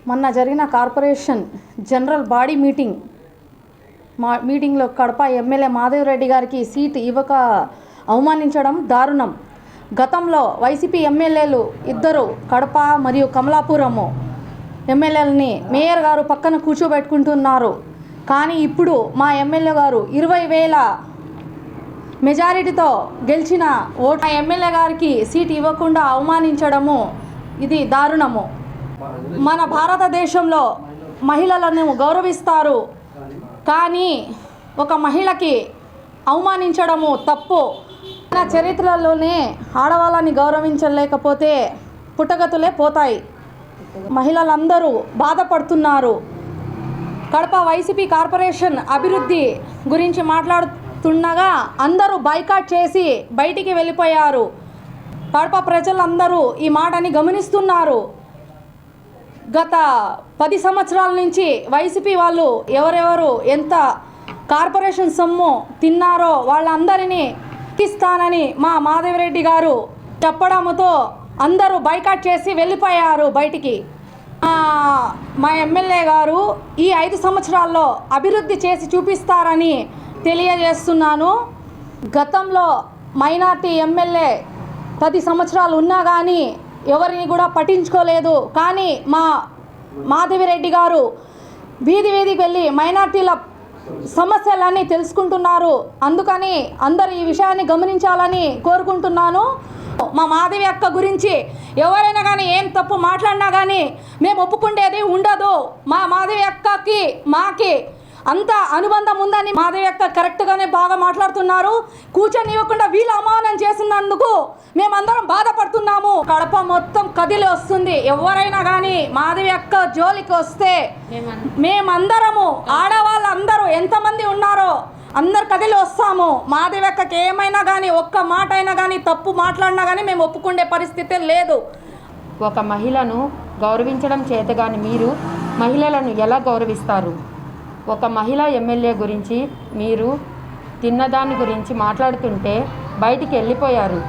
మొన్న జరిగిన corporation general body మీటింగ్లో కడప ఎమ్మెల్యే మాధవిరెడ్డి గారికి సీట్ ఇవ్వక అవమానించడం దారుణం. గతంలో వైసీపీ ఎమ్మెల్యేలు ఇద్దరు కడప మరియు కమలాపురం ఎమ్మెల్యేలని మేయర్ గారు పక్కన కూర్చోబెట్టుకుంటున్నారు. కానీ ఇప్పుడు మా ఎమ్మెల్యే గారు 20,000 మెజారిటీతో గెలిచిన ఓటు ఎమ్మెల్యే గారికి సీట్ ఇవ్వకుండా అవమానించడము ఇది దారుణము. మన భారతదేశంలో మహిళలను గౌరవిస్తారు, కానీ ఒక మహిళకి అవమానించడము తప్పు. మన చరిత్రలోనే ఆడవాళ్ళని గౌరవించలేకపోతే పుట్టగతులే పోతాయి. మహిళలందరూ బాధపడుతున్నారు. కడప వైసీపీ కార్పొరేషన్ అభివృద్ధి గురించి మాట్లాడుతుండగా అందరూ బైకాట్ చేసి బయటికి వెళ్ళిపోయారు. కడప ప్రజలందరూ ఈ మాటని గమనిస్తున్నారు. గత 10 సంవత్సరాల నుంచి వైసీపీ వాళ్ళు ఎవరెవరు ఎంత కార్పొరేషన్ సొమ్ము తిన్నారో వాళ్ళందరినీ ఇస్తానని మా మాధవిరెడ్డి గారు చెప్పడంతో అందరూ బైకాట్ చేసి వెళ్ళిపోయారు బయటికి. మా ఎమ్మెల్యే గారు ఈ 5 సంవత్సరాల్లో అభివృద్ధి చేసి చూపిస్తారని తెలియజేస్తున్నాను. గతంలో మైనార్టీ ఎమ్మెల్యే 10 సంవత్సరాలు ఉన్నా కానీ ఎవరిని కూడా పట్టించుకోలేదు. కానీ మా మాధవిరెడ్డి గారు వీధికి వెళ్ళి మైనార్టీల సమస్యలన్నీ తెలుసుకుంటున్నారు. అందుకని అందరూ ఈ విషయాన్ని గమనించాలని కోరుకుంటున్నాను. మా మాధవి అక్క గురించి ఎవరైనా కానీ ఏం తప్పు మాట్లాడినా కానీ మేము ఒప్పుకుండేది ఉండదు. మా మాధవి అక్కకి మాకి అంత అనుబంధం ఉందని మాధవి అక్క కరెక్ట్గానే బాగా మాట్లాడుతున్నారు. కూర్చొని ఇవ్వకుండా వీళ్ళు అవమానం చేసినందుకు మేమందరం బాధపడుతున్నాము. కడప మొత్తం కదిలి వస్తుంది. ఎవరైనా కానీ మాధవి అక్క జోలికి వస్తే మేమందరము ఆడవాళ్ళందరూ ఎంతమంది ఉన్నారో అందరు కదిలి వస్తాము. మాధవి అక్కకి ఏమైనా కానీ ఒక్క మాట అయినా కానీ తప్పు మాట్లాడినా కానీ మేము ఒప్పుకునే పరిస్థితి లేదు. ఒక మహిళను గౌరవించడం చేతగాని మీరు మహిళలను ఎలా గౌరవిస్తారు? ఒక మహిళా ఎమ్మెల్యే గురించి మీరు తిన్నదాని గురించి మాట్లాడుతుంటే బయటికి వెళ్ళిపోయారు.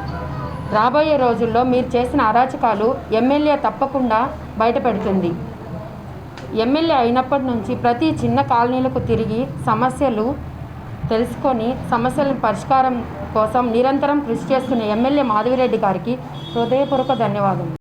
రాబోయే రోజుల్లో మీరు చేసిన అరాచకాలు ఎమ్మెల్యే తప్పకుండా బయటపెడుతుంది. ఎమ్మెల్యే అయినప్పటి నుంచి ప్రతి చిన్న కాలనీలకు తిరిగి సమస్యలు తెలుసుకొని సమస్యల పరిష్కారం కోసం నిరంతరం కృషి చేస్తున్న ఎమ్మెల్యే మాధవిరెడ్డి గారికి హృదయపూర్వక ధన్యవాదాలు.